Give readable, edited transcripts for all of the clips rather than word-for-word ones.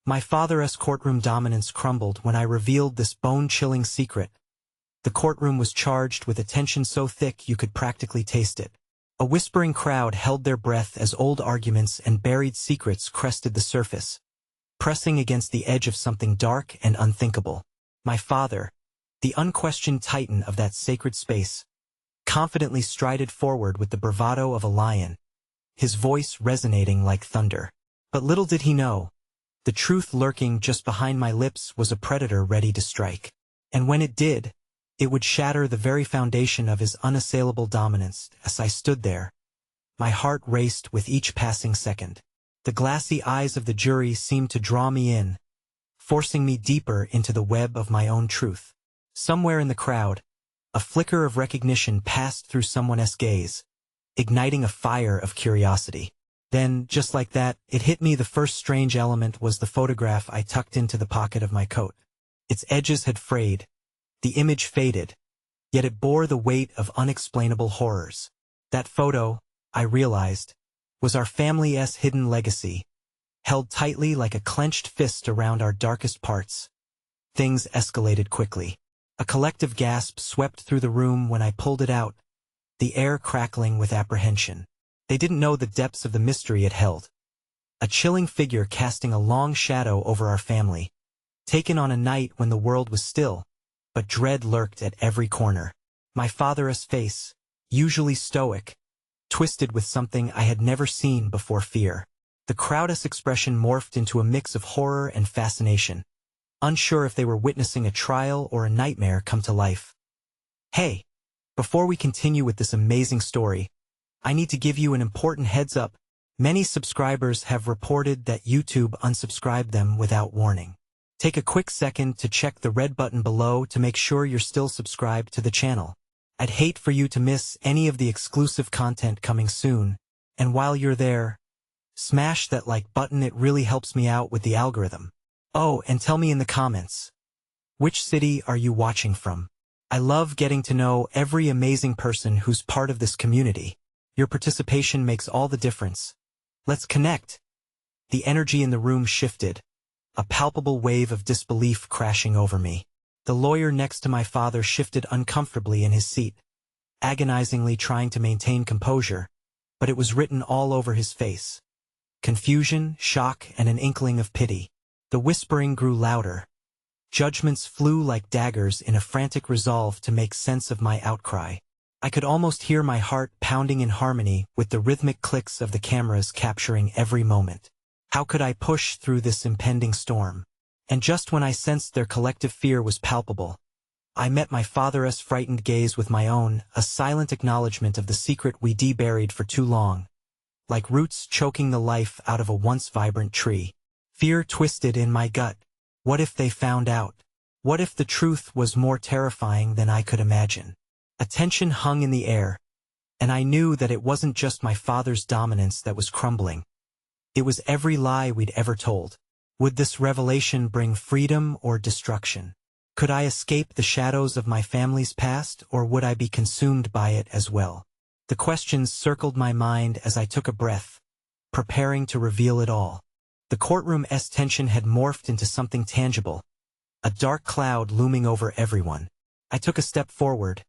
My father's courtroom dominance crumbled when I revealed this bone-chilling secret. The courtroom was charged with a tension so thick you could practically taste it. A whispering crowd held their breath as old arguments and buried secrets crested the surface, pressing against the edge of something dark and unthinkable. My father, the unquestioned titan of that sacred space, confidently strided forward with the bravado of a lion, his voice resonating like thunder. But little did he know, the truth lurking just behind my lips was a predator ready to strike. And when it did, it would shatter the very foundation of his unassailable dominance. As I stood there, my heart raced with each passing second. The glassy eyes of the jury seemed to draw me in, forcing me deeper into the web of my own truth. Somewhere in the crowd, a flicker of recognition passed through someone's gaze, igniting a fire of curiosity. Then, just like that, it hit me. The first strange element was the photograph I tucked into the pocket of my coat. Its edges had frayed, the image faded, yet it bore the weight of unexplainable horrors. That photo, I realized, was our family's hidden legacy, held tightly like a clenched fist around our darkest parts. Things escalated quickly. A collective gasp swept through the room when I pulled it out, the air crackling with apprehension. They didn't know the depths of the mystery it held. A chilling figure casting a long shadow over our family, taken on a night when the world was still, but dread lurked at every corner. My father's face, usually stoic, twisted with something I had never seen before: fear. The crowd's expression morphed into a mix of horror and fascination, unsure if they were witnessing a trial or a nightmare come to life. Hey, before we continue with this amazing story, I need to give you an important heads up. Many subscribers have reported that YouTube unsubscribed them without warning. Take a quick second to check the red button below to make sure you're still subscribed to the channel. I'd hate for you to miss any of the exclusive content coming soon, and while you're there, smash that like button. It really helps me out with the algorithm. Oh, and tell me in the comments, which city are you watching from? I love getting to know every amazing person who's part of this community. Your participation makes all the difference. Let's connect. The energy in the room shifted, a palpable wave of disbelief crashing over me. The lawyer next to my father shifted uncomfortably in his seat, agonizingly trying to maintain composure, but it was written all over his face. Confusion, shock, and an inkling of pity. The whispering grew louder. Judgments flew like daggers in a frantic resolve to make sense of my outcry. I could almost hear my heart pounding in harmony with the rhythmic clicks of the cameras capturing every moment. How could I push through this impending storm? And just when I sensed their collective fear was palpable, I met my father's frightened gaze with my own, a silent acknowledgement of the secret we buried for too long. Like roots choking the life out of a once vibrant tree. Fear twisted in my gut. What if they found out? What if the truth was more terrifying than I could imagine? A tension hung in the air, and I knew that it wasn't just my father's dominance that was crumbling. It was every lie we'd ever told. Would this revelation bring freedom or destruction? Could I escape the shadows of my family's past, or would I be consumed by it as well? The questions circled my mind as I took a breath, preparing to reveal it all. The courtroom's tension had morphed into something tangible, a dark cloud looming over everyone. I took a step forward,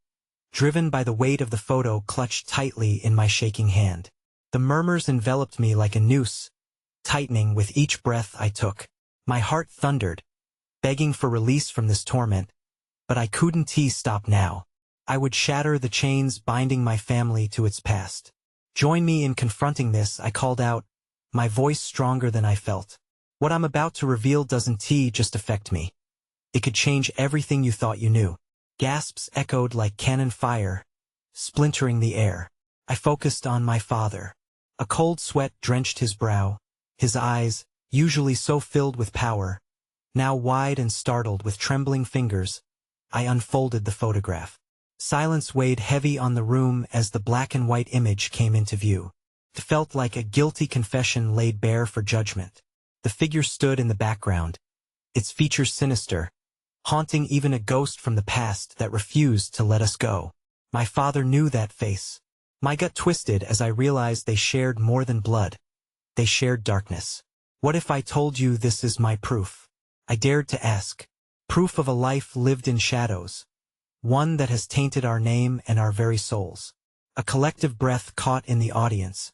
driven by the weight of the photo clutched tightly in my shaking hand. The murmurs enveloped me like a noose, tightening with each breath I took. My heart thundered, begging for release from this torment, but I couldn't stop now. I would shatter the chains binding my family to its past. Join me in confronting this, I called out, my voice stronger than I felt. What I'm about to reveal doesn't just affect me. It could change everything you thought you knew. Gasps echoed like cannon fire, splintering the air. I focused on my father. A cold sweat drenched his brow, his eyes, usually so filled with power, now wide and startled. With trembling fingers, I unfolded the photograph. Silence weighed heavy on the room as the black and white image came into view. It felt like a guilty confession laid bare for judgment. The figure stood in the background, its features sinister, haunting even a ghost from the past that refused to let us go. My father knew that face. My gut twisted as I realized they shared more than blood. They shared darkness. What if I told you this is my proof? I dared to ask. Proof of a life lived in shadows. One that has tainted our name and our very souls. A collective breath caught in the audience,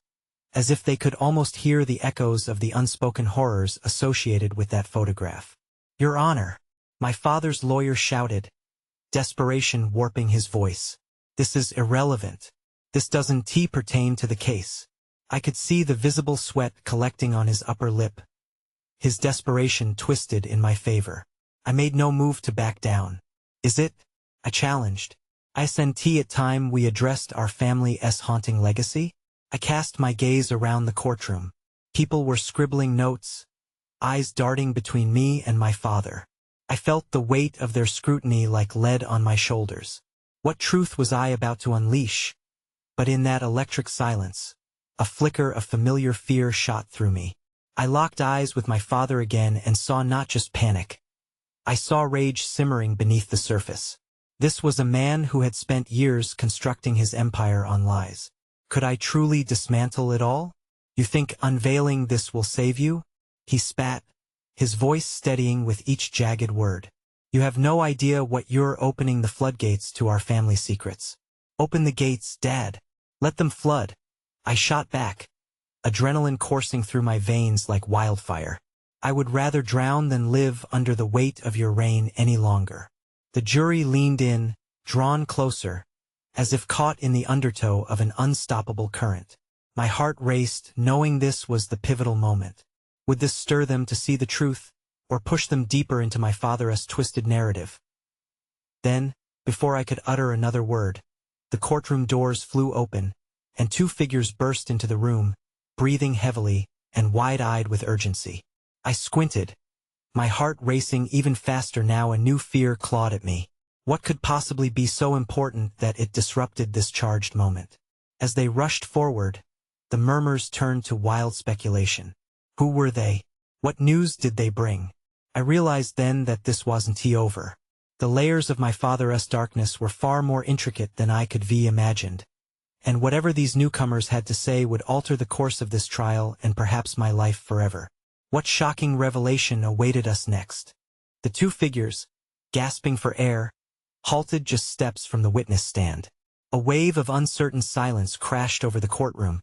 as if they could almost hear the echoes of the unspoken horrors associated with that photograph. Your Honor, my father's lawyer shouted, desperation warping his voice. This is irrelevant. This doesn't pertain to the case. I could see the visible sweat collecting on his upper lip. His desperation twisted in my favor. I made no move to back down. Is it? I challenged. I senti at time we addressed our family's haunting legacy? I cast my gaze around the courtroom. People were scribbling notes, eyes darting between me and my father. I felt the weight of their scrutiny like lead on my shoulders. What truth was I about to unleash? But in that electric silence, a flicker of familiar fear shot through me. I locked eyes with my father again and saw not just panic. I saw rage simmering beneath the surface. This was a man who had spent years constructing his empire on lies. Could I truly dismantle it all? You think unveiling this will save you? He spat, his voice steadying with each jagged word. You have no idea what you're opening the floodgates to our family secrets. Open the gates, Dad. Let them flood. I shot back, adrenaline coursing through my veins like wildfire. I would rather drown than live under the weight of your reign any longer. The jury leaned in, drawn closer, as if caught in the undertow of an unstoppable current. My heart raced, knowing this was the pivotal moment. Would this stir them to see the truth, or push them deeper into my father's twisted narrative? Then, before I could utter another word, the courtroom doors flew open, and two figures burst into the room, breathing heavily and wide-eyed with urgency. I squinted, my heart racing even faster now. A new fear clawed at me. What could possibly be so important that it disrupted this charged moment? As they rushed forward, the murmurs turned to wild speculation. Who were they? What news did they bring? I realized then that this wasn't over. The layers of my father's darkness were far more intricate than I could have imagined. And whatever these newcomers had to say would alter the course of this trial and perhaps my life forever. What shocking revelation awaited us next? The two figures, gasping for air, halted just steps from the witness stand. A wave of uncertain silence crashed over the courtroom,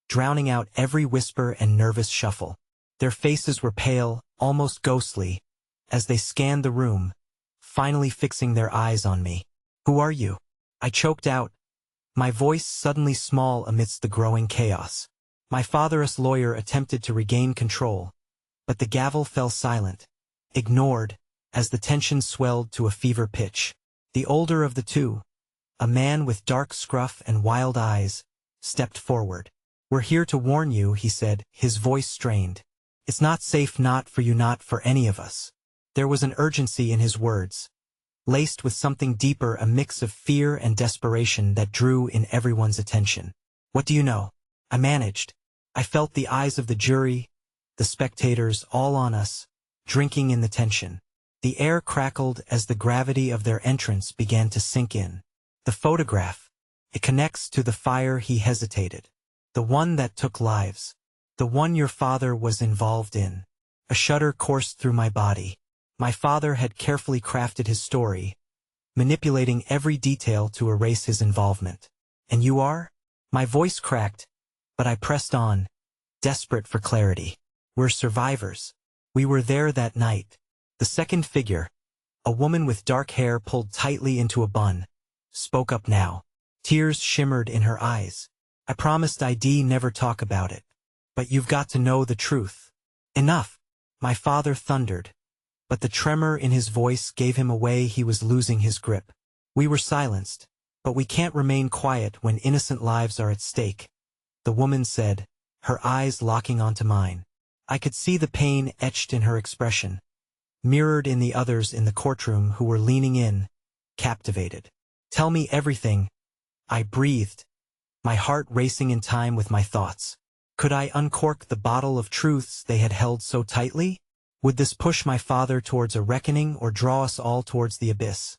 drowning out every whisper and nervous shuffle. Their faces were pale, almost ghostly, as they scanned the room, finally fixing their eyes on me. Who are you? I choked out, my voice suddenly small amidst the growing chaos. My father's lawyer attempted to regain control, but the gavel fell silent, ignored, as the tension swelled to a fever pitch. The older of the two, a man with dark scruff and wild eyes, stepped forward. We're here to warn you, he said, his voice strained. It's not safe, not for you, not for any of us. There was an urgency in his words, laced with something deeper, a mix of fear and desperation that drew in everyone's attention. What do you know? I managed. I felt the eyes of the jury, the spectators, all on us, drinking in the tension. The air crackled as the gravity of their entrance began to sink in. The photograph. It connects to the fire, he hesitated. The one that took lives. The one your father was involved in. A shudder coursed through my body. My father had carefully crafted his story, manipulating every detail to erase his involvement. And you are? My voice cracked, but I pressed on, desperate for clarity. We're survivors. We were there that night. The second figure, a woman with dark hair pulled tightly into a bun, spoke up now. Tears shimmered in her eyes. I promised I'd never talk about it. But you've got to know the truth. Enough, my father thundered, but the tremor in his voice gave him away. He was losing his grip. We were silenced, but we can't remain quiet when innocent lives are at stake, the woman said, her eyes locking onto mine. I could see the pain etched in her expression, mirrored in the others in the courtroom who were leaning in, captivated. Tell me everything, I breathed, my heart racing in time with my thoughts. Could I uncork the bottle of truths they had held so tightly? Would this push my father towards a reckoning or draw us all towards the abyss?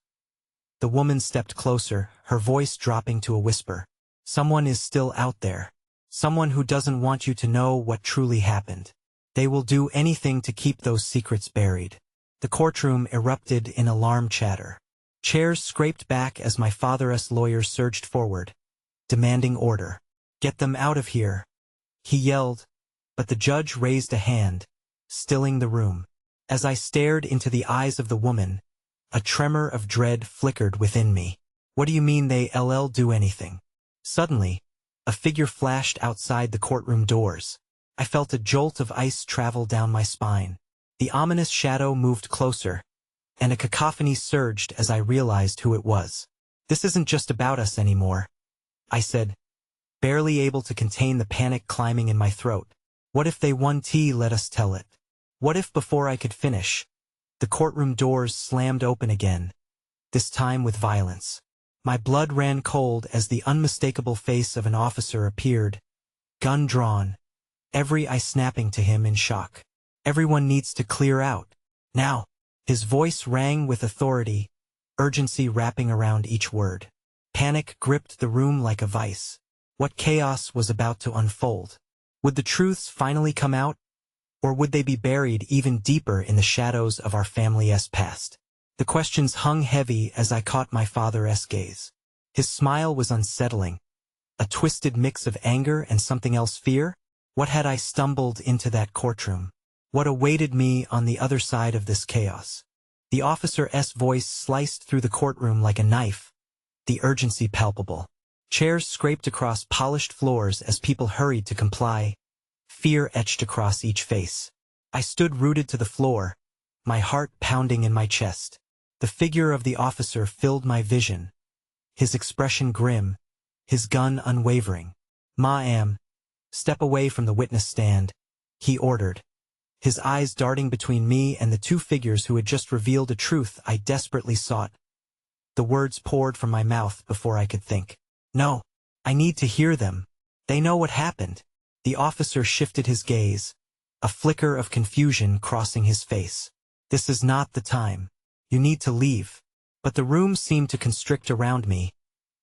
The woman stepped closer, her voice dropping to a whisper. Someone is still out there. Someone who doesn't want you to know what truly happened. They will do anything to keep those secrets buried. The courtroom erupted in alarm chatter. Chairs scraped back as my father's lawyers surged forward, demanding order. "Get them out of here," he yelled, but the judge raised a hand, stilling the room. As I stared into the eyes of the woman, a tremor of dread flickered within me. "What do you mean they'll do anything?" Suddenly, a figure flashed outside the courtroom doors. I felt a jolt of ice travel down my spine. The ominous shadow moved closer, and a cacophony surged as I realized who it was. "This isn't just about us anymore," I said, barely able to contain the panic climbing in my throat. "What if they let us tell it? What if before I could finish, the courtroom doors slammed open again, this time with violence?" My blood ran cold as the unmistakable face of an officer appeared, gun drawn, every eye snapping to him in shock. "Everyone needs to clear out. Now." His voice rang with authority, urgency wrapping around each word. Panic gripped the room like a vice. What chaos was about to unfold? Would the truths finally come out? Or would they be buried even deeper in the shadows of our family's past? The questions hung heavy as I caught my father's gaze. His smile was unsettling, a twisted mix of anger and something else, fear. What had I stumbled into that courtroom? What awaited me on the other side of this chaos? The officer's voice sliced through the courtroom like a knife, the urgency palpable. Chairs scraped across polished floors as people hurried to comply, fear etched across each face. I stood rooted to the floor, my heart pounding in my chest. The figure of the officer filled my vision, his expression grim, his gun unwavering. "Ma'am, step away from the witness stand," he ordered, his eyes darting between me and the two figures who had just revealed a truth I desperately sought. The words poured from my mouth before I could think. "No, I need to hear them. They know what happened." The officer shifted his gaze, a flicker of confusion crossing his face. "This is not the time. You need to leave." But the room seemed to constrict around me,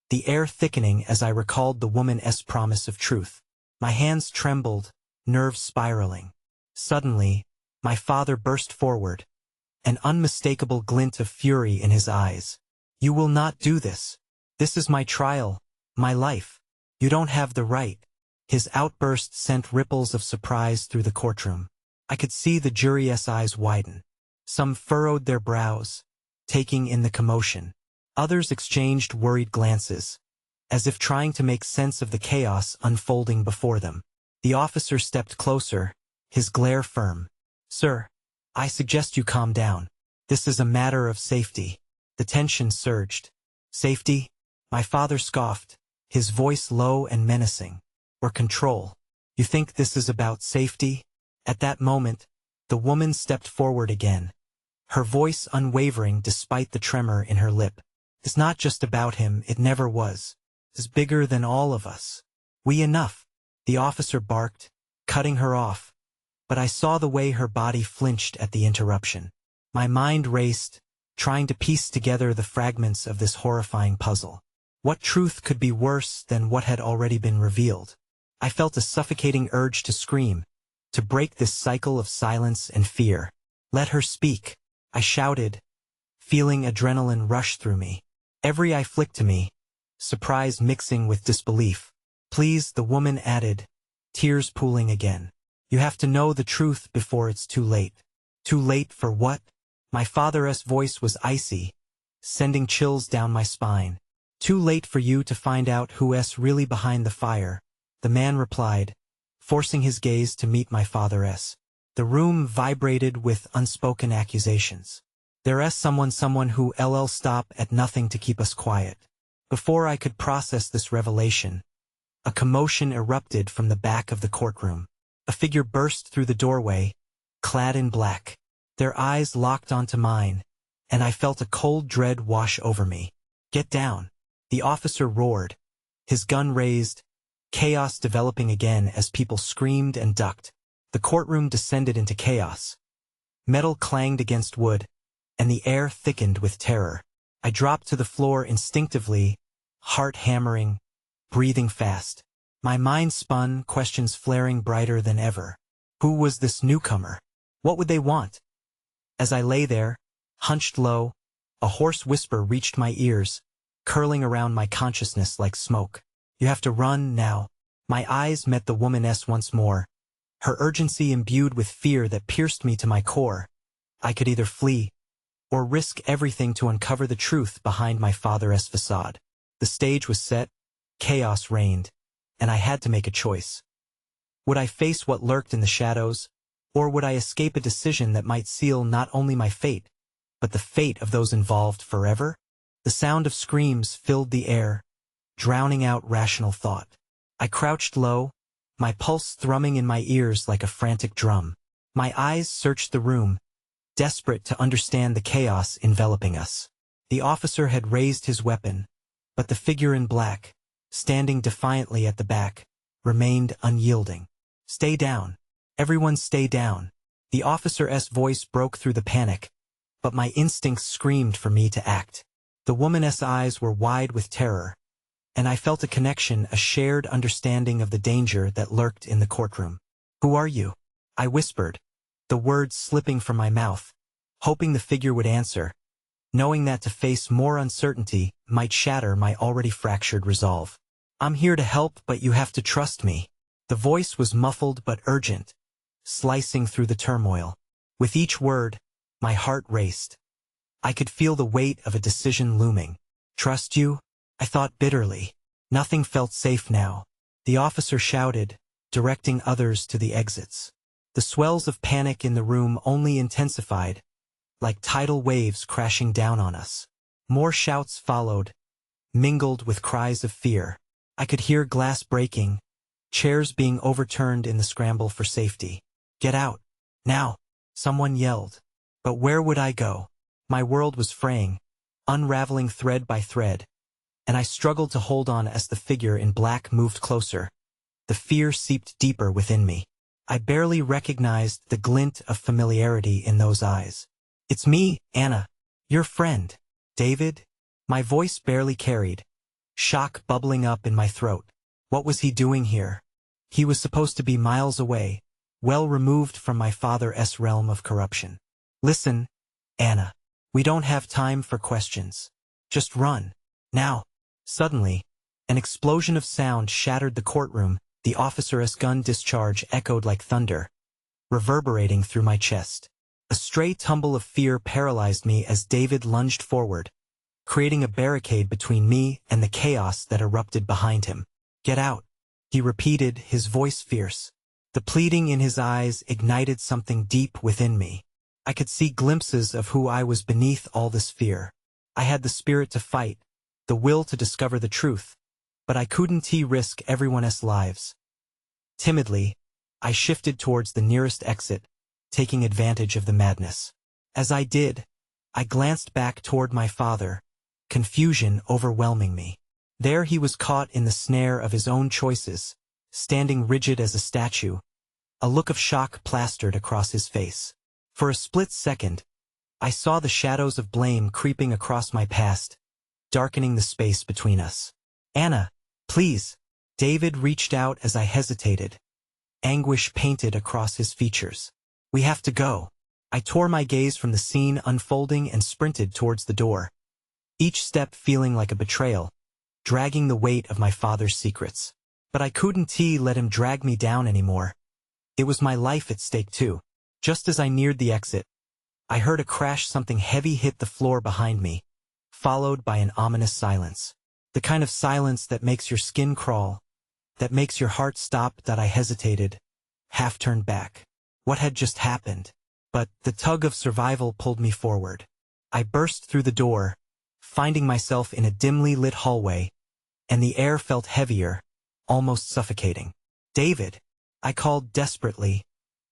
the air thickening as I recalled the woman's promise of truth. My hands trembled, nerves spiraling. Suddenly, my father burst forward, an unmistakable glint of fury in his eyes. "You will not do this. This is my trial, my life. You don't have the right." His outburst sent ripples of surprise through the courtroom. I could see the jury's eyes widen. Some furrowed their brows, taking in the commotion. Others exchanged worried glances, as if trying to make sense of the chaos unfolding before them. The officer stepped closer, his glare firm. "Sir, I suggest you calm down. This is a matter of safety." The tension surged. "Safety?" My father scoffed, his voice low and menacing. "Or control? You think this is about safety?" At that moment, the woman stepped forward again, her voice unwavering despite the tremor in her lip. "It's not just about him, it never was. It's bigger than all of us. We enough." The officer barked, cutting her off, but I saw the way her body flinched at the interruption. My mind raced, trying to piece together the fragments of this horrifying puzzle. What truth could be worse than what had already been revealed? I felt a suffocating urge to scream, to break this cycle of silence and fear. "Let her speak," I shouted, feeling adrenaline rush through me. Every eye flicked to me, surprise mixing with disbelief. "Please," the woman added, tears pooling again. "You have to know the truth before it's too late." "Too late for what?" My father's voice was icy, sending chills down my spine. "Too late for you to find out who's really behind the fire," the man replied, forcing his gaze to meet my father's. The room vibrated with unspoken accusations. "There's someone who'll stop at nothing to keep us quiet." Before I could process this revelation, a commotion erupted from the back of the courtroom. A figure burst through the doorway, clad in black. Their eyes locked onto mine, and I felt a cold dread wash over me. "Get down!" The officer roared, his gun raised, chaos developing again as people screamed and ducked. The courtroom descended into chaos. Metal clanged against wood, and the air thickened with terror. I dropped to the floor instinctively, heart hammering, breathing fast. My mind spun, questions flaring brighter than ever. Who was this newcomer? What would they want? As I lay there, hunched low, a hoarse whisper reached my ears, curling around my consciousness like smoke. You have to run now. My eyes met the womaness once more, her urgency imbued with fear that pierced me to my core. I could either flee, or risk everything to uncover the truth behind my father's facade. The stage was set, chaos reigned, and I had to make a choice. Would I face what lurked in the shadows, or would I escape a decision that might seal not only my fate, but the fate of those involved forever? The sound of screams filled the air, drowning out rational thought. I crouched low, my pulse thrumming in my ears like a frantic drum. My eyes searched the room, desperate to understand the chaos enveloping us. The officer had raised his weapon, but the figure in black, standing defiantly at the back, remained unyielding. Stay down. Everyone stay down. The officer's voice broke through the panic, but my instincts screamed for me to act. The woman's eyes were wide with terror, and I felt a connection, a shared understanding of the danger that lurked in the courtroom. Who are you? I whispered, the words slipping from my mouth, hoping the figure would answer, knowing that to face more uncertainty might shatter my already fractured resolve. I'm here to help, but you have to trust me. The voice was muffled but urgent, slicing through the turmoil. With each word, my heart raced. I could feel the weight of a decision looming. Trust you? I thought bitterly. Nothing felt safe now. The officer shouted, directing others to the exits. The swells of panic in the room only intensified, like tidal waves crashing down on us. More shouts followed, mingled with cries of fear. I could hear glass breaking, chairs being overturned in the scramble for safety. Get out, now, someone yelled. But where would I go? My world was fraying, unraveling thread by thread, and I struggled to hold on as the figure in black moved closer. The fear seeped deeper within me. I barely recognized the glint of familiarity in those eyes. It's me, Anna, your friend. David? My voice barely carried, shock bubbling up in my throat. What was he doing here? He was supposed to be miles away, well removed from my father's realm of corruption. Listen, Anna, we don't have time for questions. Just run, now. Suddenly, an explosion of sound shattered the courtroom. The officer's gun discharge echoed like thunder, reverberating through my chest. A stray tumble of fear paralyzed me as David lunged forward, creating a barricade between me and the chaos that erupted behind him. Get out, he repeated, his voice fierce. The pleading in his eyes ignited something deep within me. I could see glimpses of who I was beneath all this fear. I had the spirit to fight, the will to discover the truth, but I couldn't risk everyone's lives. Timidly, I shifted towards the nearest exit, taking advantage of the madness. As I did, I glanced back toward my father, confusion overwhelming me. There he was caught in the snare of his own choices, standing rigid as a statue, a look of shock plastered across his face. For a split second, I saw the shadows of blame creeping across my past, darkening the space between us. Anna, please. David reached out as I hesitated, anguish painted across his features. We have to go. I tore my gaze from the scene unfolding and sprinted towards the door, each step feeling like a betrayal, dragging the weight of my father's secrets. But I couldn't let him drag me down anymore. It was my life at stake too. Just as I neared the exit, I heard a crash. Something heavy hit the floor behind me, followed by an ominous silence. The kind of silence that makes your skin crawl, that makes your heart stop. That I hesitated, half turned back. What had just happened? But the tug of survival pulled me forward. I burst through the door, finding myself in a dimly lit hallway, and the air felt heavier, almost suffocating. David, I called desperately,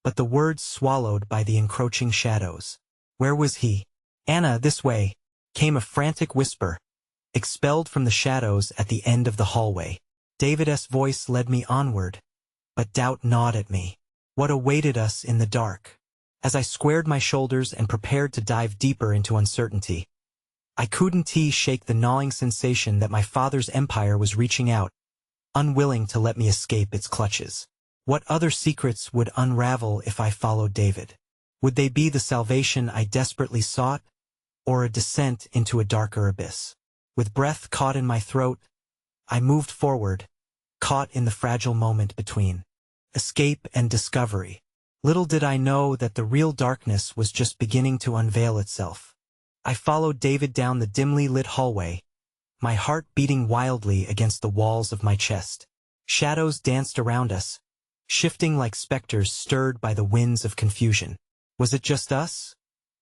but the words swallowed by the encroaching shadows. Where was he? Anna, this way, came a frantic whisper, expelled from the shadows at the end of the hallway. David's voice led me onward, but doubt gnawed at me. What awaited us in the dark? As I squared my shoulders and prepared to dive deeper into uncertainty, I couldn't shake the gnawing sensation that my father's empire was reaching out, unwilling to let me escape its clutches. What other secrets would unravel if I followed David? Would they be the salvation I desperately sought, or a descent into a darker abyss? With breath caught in my throat, I moved forward, caught in the fragile moment between escape and discovery. Little did I know that the real darkness was just beginning to unveil itself. I followed David down the dimly lit hallway, my heart beating wildly against the walls of my chest. Shadows danced around us, shifting like specters stirred by the winds of confusion. Was it just us?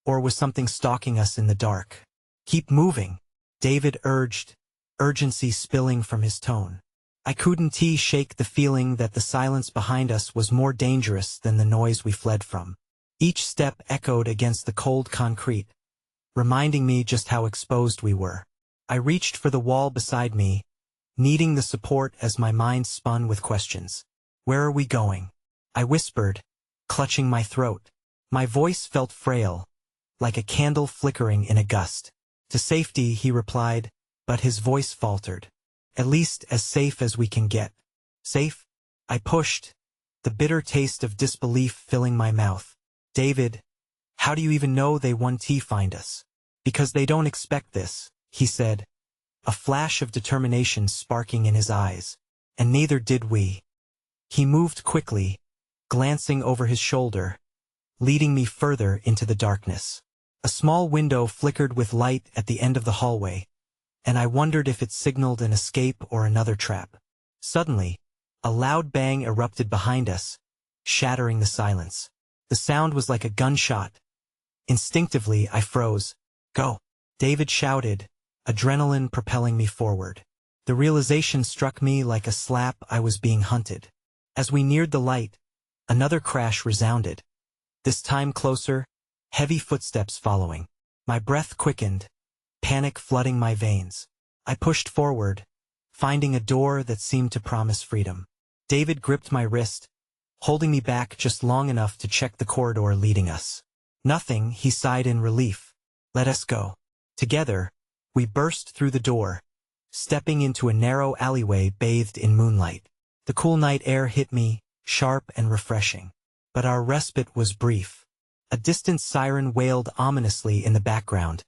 Or was something stalking us in the dark? Keep moving, David urged, urgency spilling from his tone. I couldn't shake the feeling that the silence behind us was more dangerous than the noise we fled from. Each step echoed against the cold concrete, reminding me just how exposed we were. I reached for the wall beside me, needing the support as my mind spun with questions. Where are we going? I whispered, clutching my throat. My voice felt frail, like a candle flickering in a gust. To safety, he replied, but his voice faltered. At least as safe as we can get. Safe? I pushed, the bitter taste of disbelief filling my mouth. David, how do you even know they won't find us? Because they don't expect this, he said, a flash of determination sparking in his eyes. And neither did we. He moved quickly, glancing over his shoulder, leading me further into the darkness. A small window flickered with light at the end of the hallway, and I wondered if it signaled an escape or another trap. Suddenly, a loud bang erupted behind us, shattering the silence. The sound was like a gunshot. Instinctively, I froze. Go, David shouted, adrenaline propelling me forward. The realization struck me like a slap. I was being hunted. As we neared the light, another crash resounded. This time closer, heavy footsteps following. My breath quickened, panic flooding my veins. I pushed forward, finding a door that seemed to promise freedom. David gripped my wrist, holding me back just long enough to check the corridor leading us. Nothing, he sighed in relief. Let us go. Together, we burst through the door, stepping into a narrow alleyway bathed in moonlight. The cool night air hit me, sharp and refreshing. But our respite was brief. A distant siren wailed ominously in the background,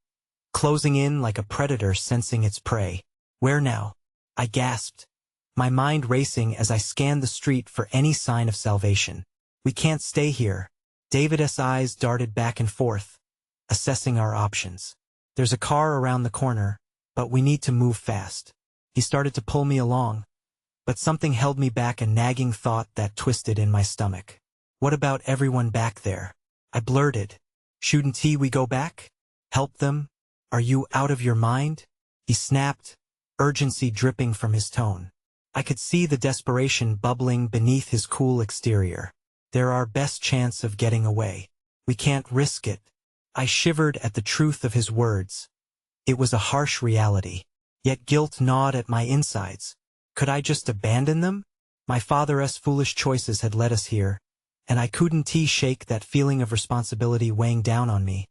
closing in like a predator sensing its prey. Where now? I gasped, my mind racing as I scanned the street for any sign of salvation. We can't stay here. David's eyes darted back and forth, assessing our options. There's a car around the corner, but we need to move fast. He started to pull me along, but something held me back, a nagging thought that twisted in my stomach. What about everyone back there? I blurted. Shouldn't we go back? Help them? Are you out of your mind? He snapped, urgency dripping from his tone. I could see the desperation bubbling beneath his cool exterior. They're our best chance of getting away. We can't risk it. I shivered at the truth of his words. It was a harsh reality, yet guilt gnawed at my insides. Could I just abandon them? My father's foolish choices had led us here, and I couldn't shake that feeling of responsibility weighing down on me.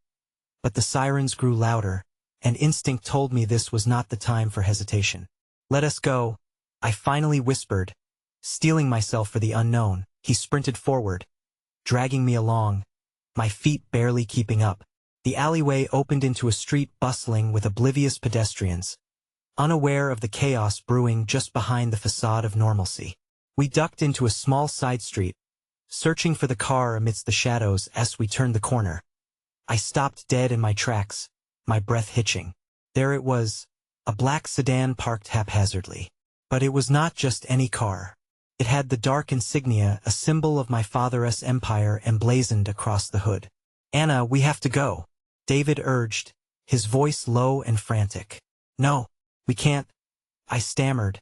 But the sirens grew louder, and instinct told me this was not the time for hesitation. Let us go, I finally whispered, steeling myself for the unknown. He sprinted forward, dragging me along, my feet barely keeping up. The alleyway opened into a street bustling with oblivious pedestrians, unaware of the chaos brewing just behind the facade of normalcy. We ducked into a small side street, searching for the car amidst the shadows. As we turned the corner, I stopped dead in my tracks, my breath hitching. There it was, a black sedan parked haphazardly. But it was not just any car. It had the dark insignia, a symbol of my father's empire, emblazoned across the hood. Anna, we have to go, David urged, his voice low and frantic. No, we can't, I stammered,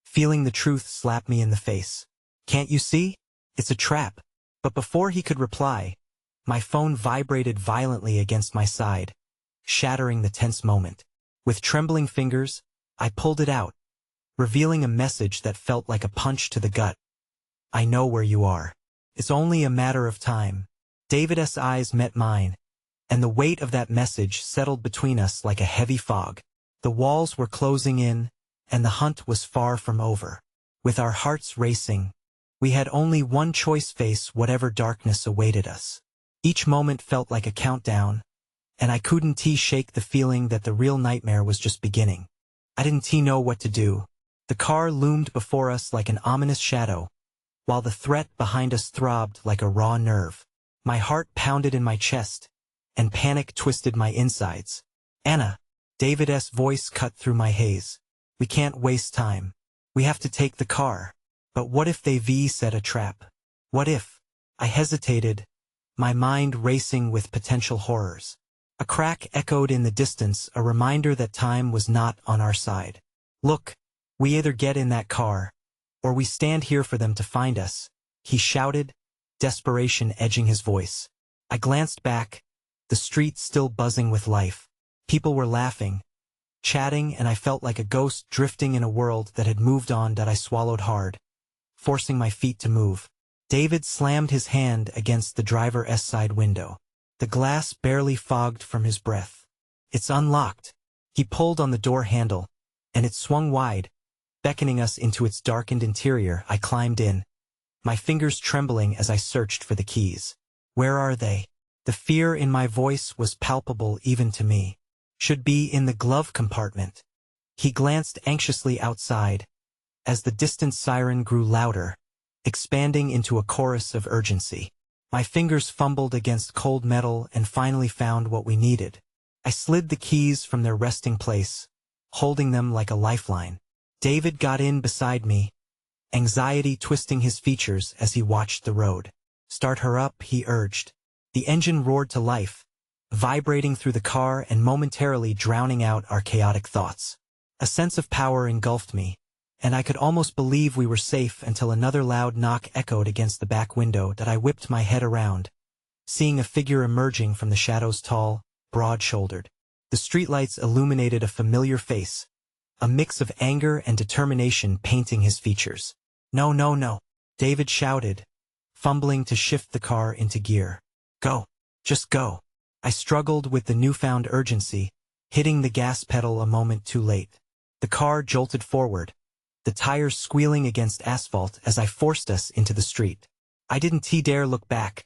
feeling the truth slap me in the face. Can't you see? It's a trap. But before he could reply, my phone vibrated violently against my side, shattering the tense moment. With trembling fingers, I pulled it out, revealing a message that felt like a punch to the gut. I know where you are. It's only a matter of time. David's eyes met mine, and the weight of that message settled between us like a heavy fog. The walls were closing in, and the hunt was far from over. With our hearts racing, We had only one choice: face whatever darkness awaited us. Each moment felt like a countdown, and I couldn't shake the feeling that the real nightmare was just beginning. I didn't know what to do. The car loomed before us like an ominous shadow, while the threat behind us throbbed like a raw nerve. My heart pounded in my chest, and panic twisted my insides. "Anna," David's voice cut through my haze. "We can't waste time. We have to take the car." "But what if they set a trap? What if—" I hesitated, my mind racing with potential horrors. A crack echoed in the distance, a reminder that time was not on our side. "Look, we either get in that car, or we stand here for them to find us," he shouted, desperation edging his voice. I glanced back, the street still buzzing with life. People were laughing, chatting, and I felt like a ghost drifting in a world that had moved on. That I swallowed hard, forcing my feet to move. David slammed his hand against the driver's side window. The glass barely fogged from his breath. "It's unlocked." He pulled on the door handle, and it swung wide, beckoning us into its darkened interior. I climbed in, my fingers trembling as I searched for the keys. "Where are they?" The fear in my voice was palpable even to me. "Should be in the glove compartment." He glanced anxiously outside, as the distant siren grew louder, expanding into a chorus of urgency. My fingers fumbled against cold metal and finally found what we needed. I slid the keys from their resting place, holding them like a lifeline. David got in beside me, anxiety twisting his features as he watched the road. "Start her up," he urged. The engine roared to life, vibrating through the car and momentarily drowning out our chaotic thoughts. A sense of power engulfed me, and I could almost believe we were safe until another loud knock echoed against the back window. That I whipped my head around, seeing a figure emerging from the shadows, tall, broad-shouldered. The streetlights illuminated a familiar face, a mix of anger and determination painting his features. "No, no, no," David shouted, fumbling to shift the car into gear. "Go. Just go." I struggled with the newfound urgency, hitting the gas pedal a moment too late. The car jolted forward, the tires squealing against asphalt as I forced us into the street. I didn't dare look back,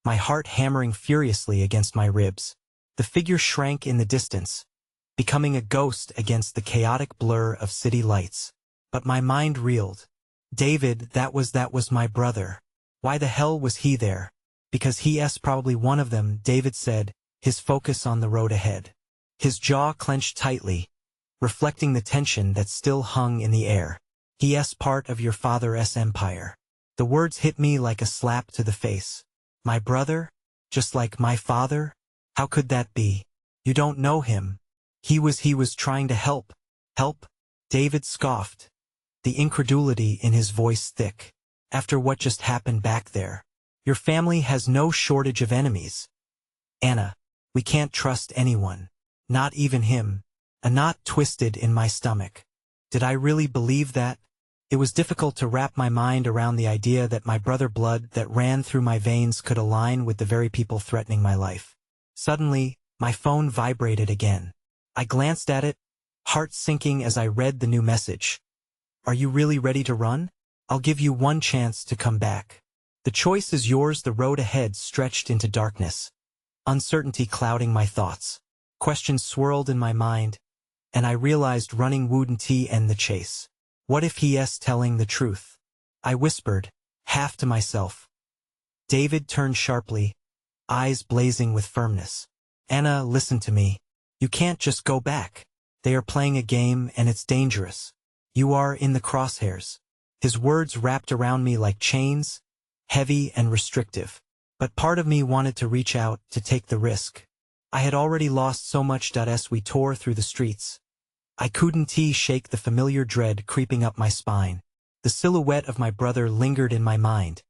my heart hammering furiously against my ribs. The figure shrank in the distance, becoming a ghost against the chaotic blur of city lights. But my mind reeled. David, that was my brother. Why the hell was he there? "Because he's probably one of them," David said, his focus on the road ahead. His jaw clenched tightly, reflecting the tension that still hung in the air. "He's part of your father's empire." The words hit me like a slap to the face. "My brother? Just like my father? How could that be? You don't know him. He was trying to help." "Help?" David scoffed, the incredulity in his voice thick. "After what just happened back there? Your family has no shortage of enemies. Anna, we can't trust anyone. Not even him." A knot twisted in my stomach. Did I really believe that? It was difficult to wrap my mind around the idea that my brother blood that ran through my veins could align with the very people threatening my life. Suddenly, my phone vibrated again. I glanced at it, heart sinking as I read the new message. "Are you really ready to run? I'll give you one chance to come back. The choice is yours." The road ahead stretched into darkness, uncertainty clouding my thoughts. Questions swirled in my mind, and I realized running wouldn't end the chase. What if he's telling the truth? I whispered, half to myself. David turned sharply, eyes blazing with firmness. "Anna, listen to me. You can't just go back. They are playing a game and it's dangerous. You are in the crosshairs." His words wrapped around me like chains, heavy and restrictive. But part of me wanted to reach out, to take the risk. I had already lost so much as we tore through the streets. I couldn't shake the familiar dread creeping up my spine. The silhouette of my brother lingered in my mind,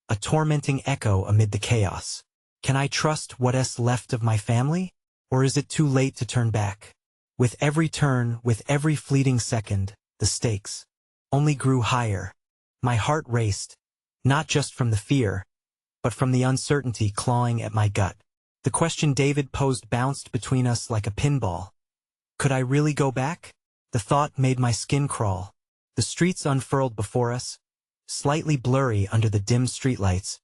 a tormenting echo amid the chaos. Can I trust what's left of my family? Or is it too late to turn back? With every turn, with every fleeting second, the stakes only grew higher. My heart raced, not just from the fear, but from the uncertainty clawing at my gut. The question David posed bounced between us like a pinball. Could I really go back? The thought made my skin crawl. The streets unfurled before us, slightly blurry under the dim streetlights,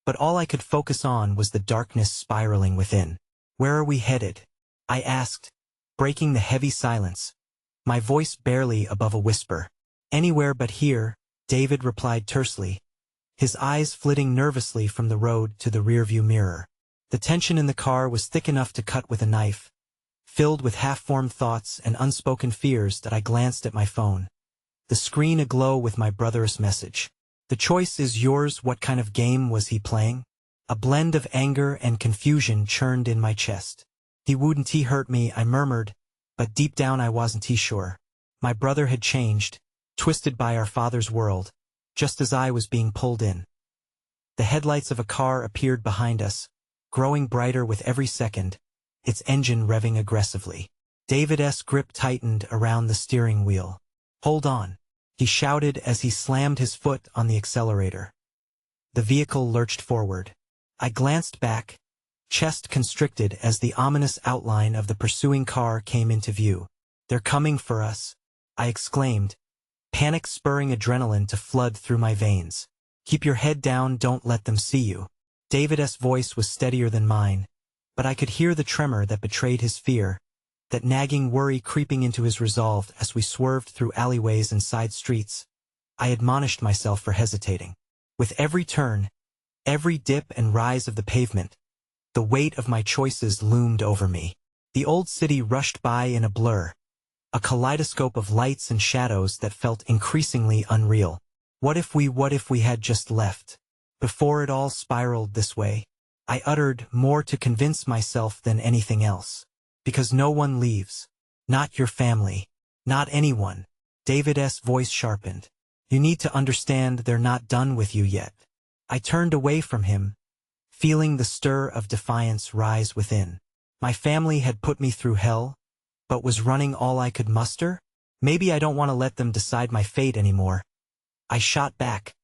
but all I could focus on was the darkness spiraling within. "Where are we headed?" I asked, breaking the heavy silence, my voice barely above a whisper. "Anywhere but here," David replied tersely, his eyes flitting nervously from the road to the rearview mirror. The tension in the car was thick enough to cut with a knife, filled with half-formed thoughts and unspoken fears that I glanced at my phone, the screen aglow with my brother's message. "The choice is yours." What kind of game was he playing? A blend of anger and confusion churned in my chest. "He wouldn't he hurt me," I murmured, but deep down I wasn't sure. My brother had changed, twisted by our father's world, just as I was being pulled in. The headlights of a car appeared behind us, growing brighter with every second, its engine revving aggressively. David's grip tightened around the steering wheel. "Hold on," he shouted as he slammed his foot on the accelerator. The vehicle lurched forward. I glanced back, chest constricted as the ominous outline of the pursuing car came into view. "They're coming for us," I exclaimed, panic spurring adrenaline to flood through my veins. "Keep your head down, don't let them see you." David's voice was steadier than mine, but I could hear the tremor that betrayed his fear, that nagging worry creeping into his resolve as we swerved through alleyways and side streets. I admonished myself for hesitating. With every turn, every dip and rise of the pavement, the weight of my choices loomed over me. The old city rushed by in a blur, a kaleidoscope of lights and shadows that felt increasingly unreal. What if we had just left, before it all spiraled this way? I uttered, more to convince myself than anything else. "Because no one leaves. Not your family. Not anyone." David's voice sharpened. "You need to understand they're not done with you yet." I turned away from him, feeling the stir of defiance rise within. My family had put me through hell, but was running all I could muster? Maybe I don't want to let them decide my fate anymore. I shot back,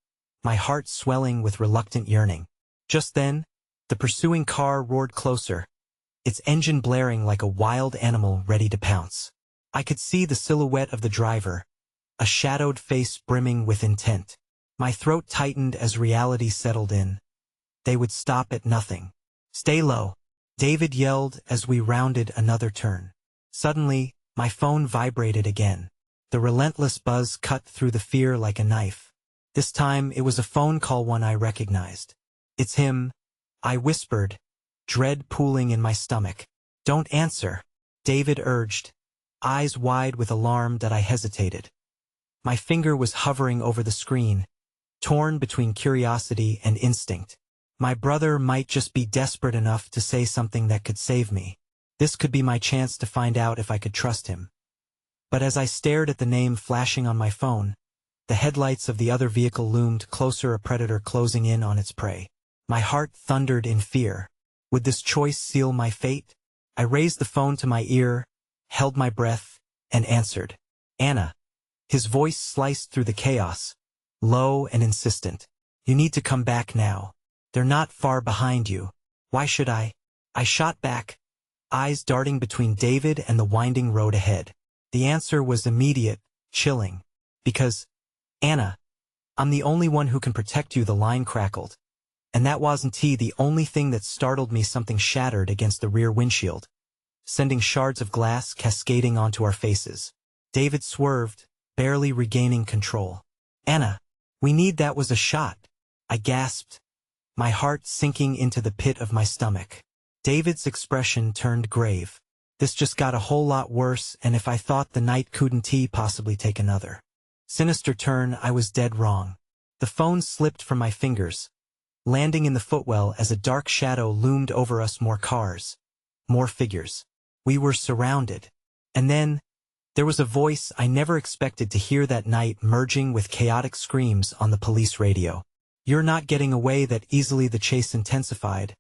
my heart swelling with reluctant yearning. Just then, the pursuing car roared closer, its engine blaring like a wild animal ready to pounce. I could see the silhouette of the driver, a shadowed face brimming with intent. My throat tightened as reality settled in. They would stop at nothing. "Stay low," David yelled as we rounded another turn. Suddenly, my phone vibrated again. The relentless buzz cut through the fear like a knife. This time it was a phone call, one I recognized. "It's him," I whispered, dread pooling in my stomach. "Don't answer," David urged, eyes wide with alarm that I hesitated. My finger was hovering over the screen, torn between curiosity and instinct. My brother might just be desperate enough to say something that could save me. This could be my chance to find out if I could trust him. But as I stared at the name flashing on my phone, the headlights of the other vehicle loomed closer, a predator closing in on its prey. My heart thundered in fear. Would this choice seal my fate? I raised the phone to my ear, held my breath, and answered. "Anna." His voice sliced through the chaos, low and insistent. "You need to come back now. They're not far behind you." "Why should I?" I shot back, eyes darting between David and the winding road ahead. The answer was immediate, chilling. "Because, Anna, I'm the only one who can protect you," the line crackled. And that wasn't the only thing that startled me. Something shattered against the rear windshield, sending shards of glass cascading onto our faces. David swerved, barely regaining control. "Anna, we need." "That was a shot," I gasped, my heart sinking into the pit of my stomach. David's expression turned grave. "This just got a whole lot worse, and if I thought the night couldn't possibly take another sinister turn, I was dead wrong." The phone slipped from my fingers, landing in the footwell as a dark shadow loomed over us. More cars, more figures. We were surrounded. And then, there was a voice I never expected to hear that night, merging with chaotic screams on the police radio. "You're not getting away that easily." The chase intensified,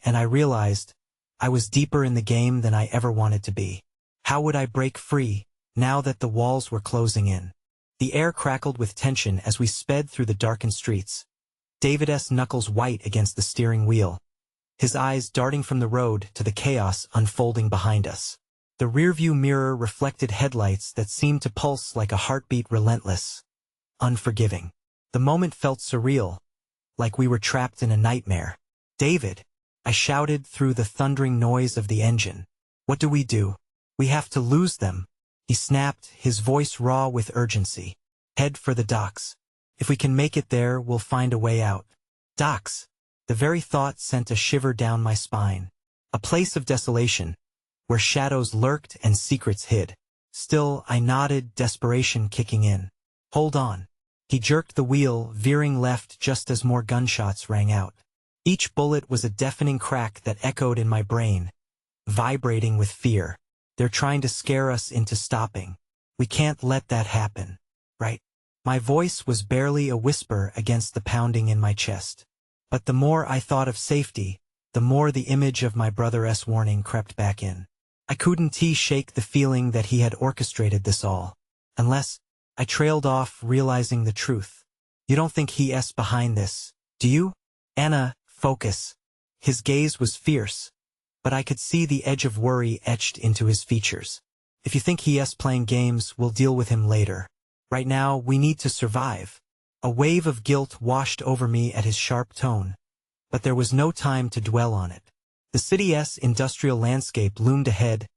and I realized I was deeper in the game than I ever wanted to be. How would I break free, now that the walls were closing in? The air crackled with tension as we sped through the darkened streets, David's knuckles white against the steering wheel, his eyes darting from the road to the chaos unfolding behind us. The rearview mirror reflected headlights that seemed to pulse like a heartbeat, relentless, unforgiving. The moment felt surreal, like we were trapped in a nightmare. "David!" I shouted through the thundering noise of the engine. "What do we do? We have to lose them." He snapped, his voice raw with urgency. "Head for the docks. If we can make it there, we'll find a way out." Docks! The very thought sent a shiver down my spine. A place of desolation, where shadows lurked and secrets hid. Still, I nodded, desperation kicking in. "Hold on." He jerked the wheel, veering left just as more gunshots rang out. Each bullet was a deafening crack that echoed in my brain, vibrating with fear. "They're trying to scare us into stopping. We can't let that happen, right?" My voice was barely a whisper against the pounding in my chest. But the more I thought of safety, the more the image of my brother's warning crept back in. I couldn't shake the feeling that he had orchestrated this all. Unless, I trailed off, realizing the truth. "You don't think he's behind this, do you?" "Anna, focus." His gaze was fierce, but I could see the edge of worry etched into his features. "If you think he's playing games, we'll deal with him later. Right now, we need to survive." A wave of guilt washed over me at his sharp tone, but there was no time to dwell on it. The city's industrial landscape loomed ahead,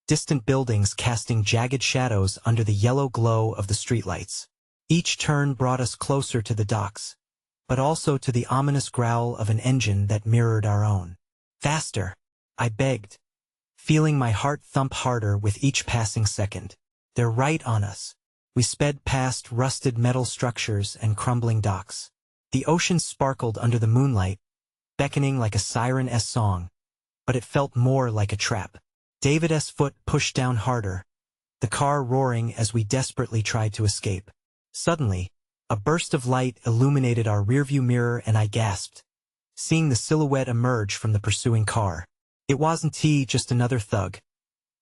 distant buildings casting jagged shadows under the yellow glow of the streetlights. Each turn brought us closer to the docks, but also to the ominous growl of an engine that mirrored our own. "Faster!" I begged, feeling my heart thump harder with each passing second. "They're right on us." We sped past rusted metal structures and crumbling docks. The ocean sparkled under the moonlight, beckoning like a siren's song, but it felt more like a trap. David's foot pushed down harder, the car roaring as we desperately tried to escape. Suddenly, a burst of light illuminated our rearview mirror and I gasped, seeing the silhouette emerge from the pursuing car. It wasn't just another thug.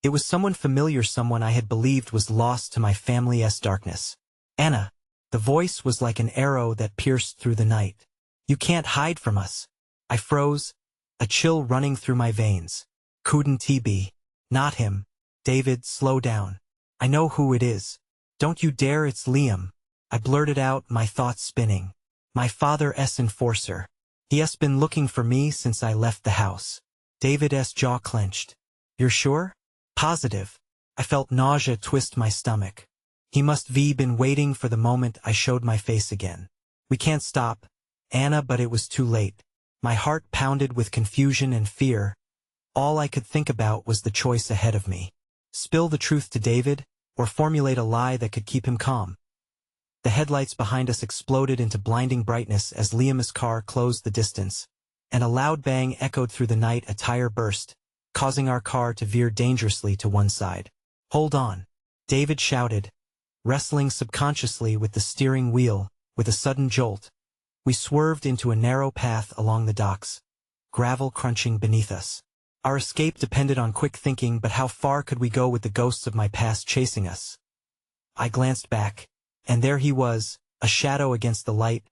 It was someone familiar, someone I had believed was lost to my family's darkness. "Anna!" The voice was like an arrow that pierced through the night. "You can't hide from us." I froze, a chill running through my veins. Couldn't he be? "Not him." "David, slow down. I know who it is. Don't you dare, it's Liam." I blurted out, my thoughts spinning. "My father's enforcer. He's been looking for me since I left the house." David's jaw clenched. "You're sure?" "Positive." I felt nausea twist my stomach. He must have been waiting for the moment I showed my face again. "We can't stop, Anna," but it was too late. My heart pounded with confusion and fear. All I could think about was the choice ahead of me. Spill the truth to David, or formulate a lie that could keep him calm. The headlights behind us exploded into blinding brightness as Liam's car closed the distance, and a loud bang echoed through the night. A tire burst, causing our car to veer dangerously to one side. "Hold on," David shouted, wrestling subconsciously with the steering wheel. With a sudden jolt, we swerved into a narrow path along the docks, gravel crunching beneath us. Our escape depended on quick thinking, but how far could we go with the ghosts of my past chasing us? I glanced back, and there he was, a shadow against the light,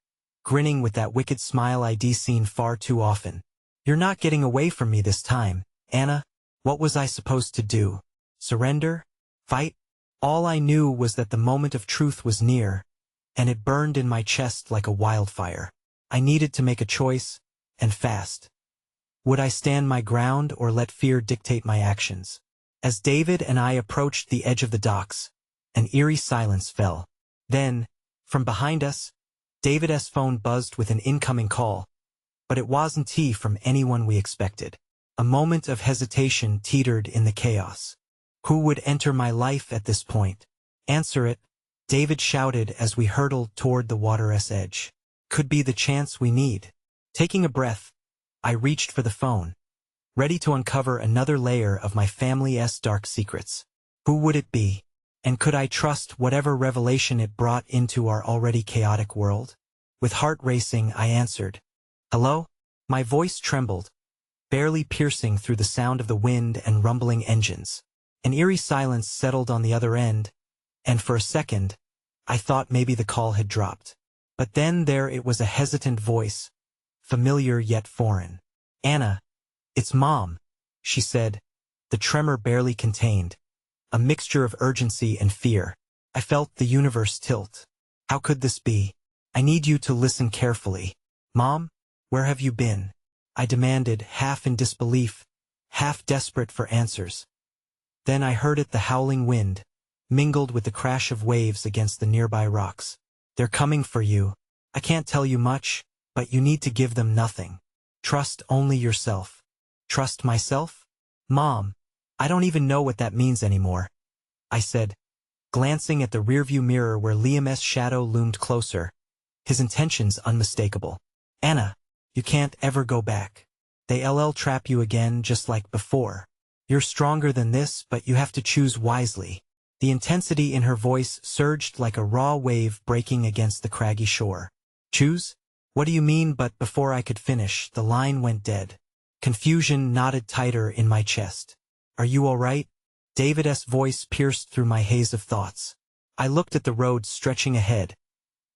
grinning with that wicked smile I'd seen far too often. "You're not getting away from me this time, Anna." What was I supposed to do? Surrender? Fight? All I knew was that the moment of truth was near, and it burned in my chest like a wildfire. I needed to make a choice, and fast. Would I stand my ground or let fear dictate my actions? As David and I approached the edge of the docks, an eerie silence fell. Then, from behind us, David's phone buzzed with an incoming call, but it wasn't from anyone we expected. A moment of hesitation teetered in the chaos. Who would enter my life at this point? "Answer it," David shouted as we hurtled toward the water's edge. "Could be the chance we need." Taking a breath, I reached for the phone, ready to uncover another layer of my family's dark secrets. Who would it be? And could I trust whatever revelation it brought into our already chaotic world? With heart racing, I answered. "Hello?" My voice trembled, barely piercing through the sound of the wind and rumbling engines. An eerie silence settled on the other end, and for a second, I thought maybe the call had dropped. But then there it was, a hesitant voice, familiar yet foreign. "Anna, it's Mom," she said, the tremor barely contained, a mixture of urgency and fear. I felt the universe tilt. How could this be? I need you to listen carefully. Mom, where have you been? I demanded, half in disbelief, half desperate for answers. Then I heard it, the howling wind, mingled with the crash of waves against the nearby rocks. They're coming for you. I can't tell you much, but you need to give them nothing. Trust only yourself. Trust myself? Mom, I don't even know what that means anymore, I said, glancing at the rearview mirror where Liam's shadow loomed closer, his intentions unmistakable. Anna, you can't ever go back. They'll trap you again just like before. You're stronger than this, but you have to choose wisely. The intensity in her voice surged like a raw wave breaking against the craggy shore. Choose? What do you mean? But before I could finish, the line went dead. Confusion knotted tighter in my chest. Are you all right? David's voice pierced through my haze of thoughts. I looked at the road stretching ahead,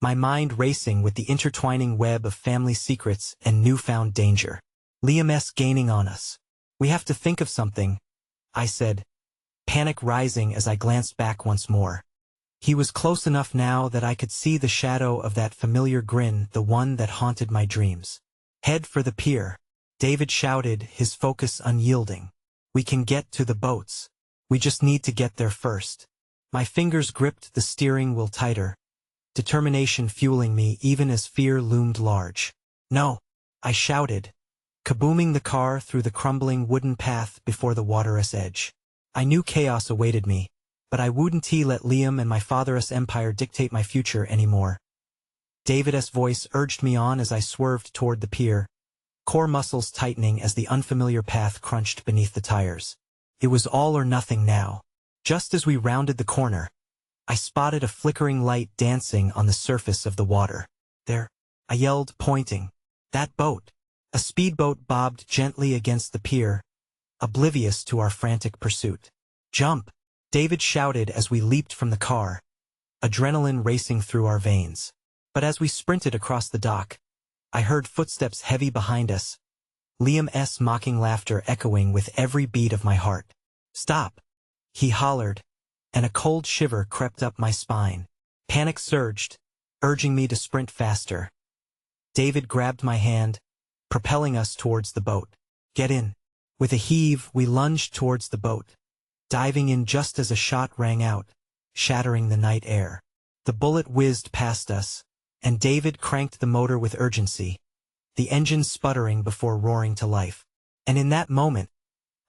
my mind racing with the intertwining web of family secrets and newfound danger. Liam's gaining on us. We have to think of something, I said, panic rising as I glanced back once more. He was close enough now that I could see the shadow of that familiar grin, the one that haunted my dreams. Head for the pier, David shouted, his focus unyielding. We can get to the boats. We just need to get there first. My fingers gripped the steering wheel tighter, determination fueling me even as fear loomed large. No, I shouted, kabooming the car through the crumbling wooden path before the water's edge. I knew chaos awaited me, but I wouldn't let Liam and my father's empire dictate my future anymore. David's voice urged me on as I swerved toward the pier, core muscles tightening as the unfamiliar path crunched beneath the tires. It was all or nothing now. Just as we rounded the corner, I spotted a flickering light dancing on the surface of the water. There, I yelled, pointing. That boat. A speedboat bobbed gently against the pier, oblivious to our frantic pursuit. Jump! David shouted as we leaped from the car, adrenaline racing through our veins. But as we sprinted across the dock, I heard footsteps heavy behind us, Liam's mocking laughter echoing with every beat of my heart. Stop! He hollered, and a cold shiver crept up my spine. Panic surged, urging me to sprint faster. David grabbed my hand, propelling us towards the boat. Get in. With a heave, we lunged towards the boat, diving in just as a shot rang out, shattering the night air. The bullet whizzed past us, and David cranked the motor with urgency, the engine sputtering before roaring to life. And in that moment,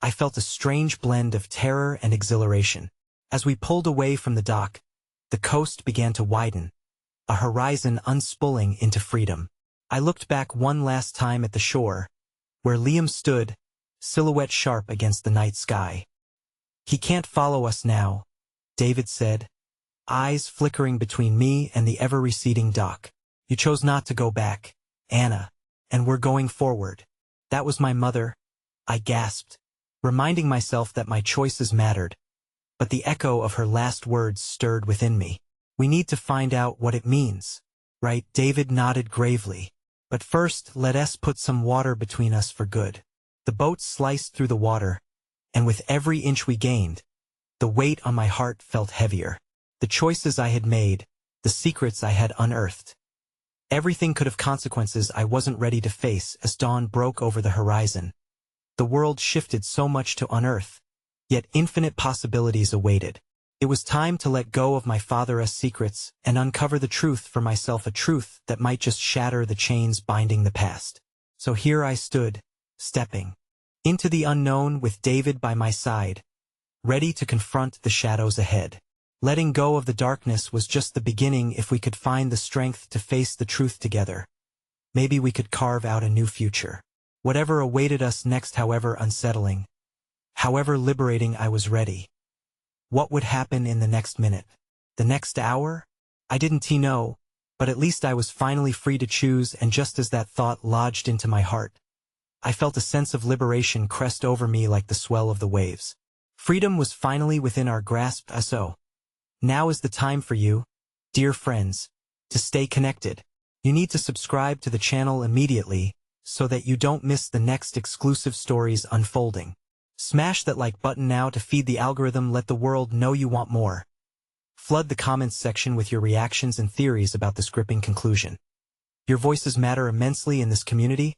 I felt a strange blend of terror and exhilaration. As we pulled away from the dock, the coast began to widen, a horizon unspooling into freedom. I looked back one last time at the shore, where Liam stood, silhouette sharp against the night sky. He can't follow us now, David said, eyes flickering between me and the ever-receding dock. You chose not to go back, Anna, and we're going forward. That was my mother, I gasped, reminding myself that my choices mattered. But the echo of her last words stirred within me. We need to find out what it means. Right? David nodded gravely. But first, let us put some water between us for good. The boat sliced through the water, and with every inch we gained, the weight on my heart felt heavier. The choices I had made, the secrets I had unearthed. Everything could have consequences I wasn't ready to face as dawn broke over the horizon. The world shifted so much to unearth, yet infinite possibilities awaited. It was time to let go of my father's secrets and uncover the truth for myself, a truth that might just shatter the chains binding the past. So here I stood, stepping into the unknown with David by my side, ready to confront the shadows ahead. Letting go of the darkness was just the beginning. If we could find the strength to face the truth together, maybe we could carve out a new future. Whatever awaited us next, however unsettling, however liberating, I was ready. What would happen in the next minute? The next hour? I didn't know, but at least I was finally free to choose, and just as that thought lodged into my heart, I felt a sense of liberation crest over me like the swell of the waves. Freedom was finally within our grasp. So, now is the time for you, dear friends, to stay connected. You need to subscribe to the channel immediately so that you don't miss the next exclusive stories unfolding. Smash that like button now to feed the algorithm. Let the world know you want more. Flood the comments section with your reactions and theories about this gripping conclusion. Your voices matter immensely in this community,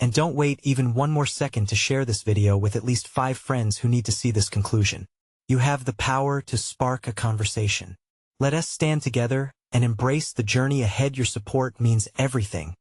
and don't wait even one more second to share this video with at least 5 friends who need to see this conclusion. You have the power to spark a conversation. Let us stand together and embrace the journey ahead. Your support means everything.